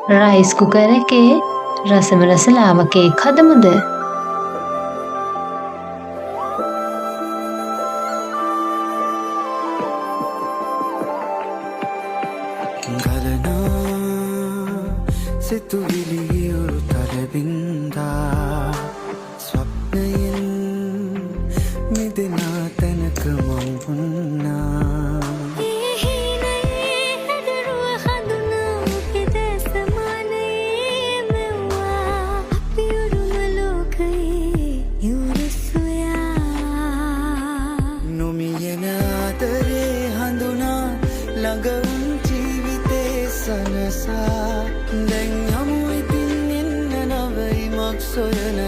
Rice cooker එකේ රසම රස ලාව cake හදමුද? සිතුවිලි උරුතර බින්දා ස්වප්නයෙන් මිදෙන තැනක මං වුණා. ඒ හීනයේ හැඩරුව හඳුනා ඔබේ සමානයේ මෙව්වා අපි උරුම ලෝකයේ යුරුසුයා. නොමියෙන ආදරේ හඳුනා ළඟ වුන් ජීවිතේ සනසා දැන් යමු ඉතින් එන්න නවයිමක් සොයන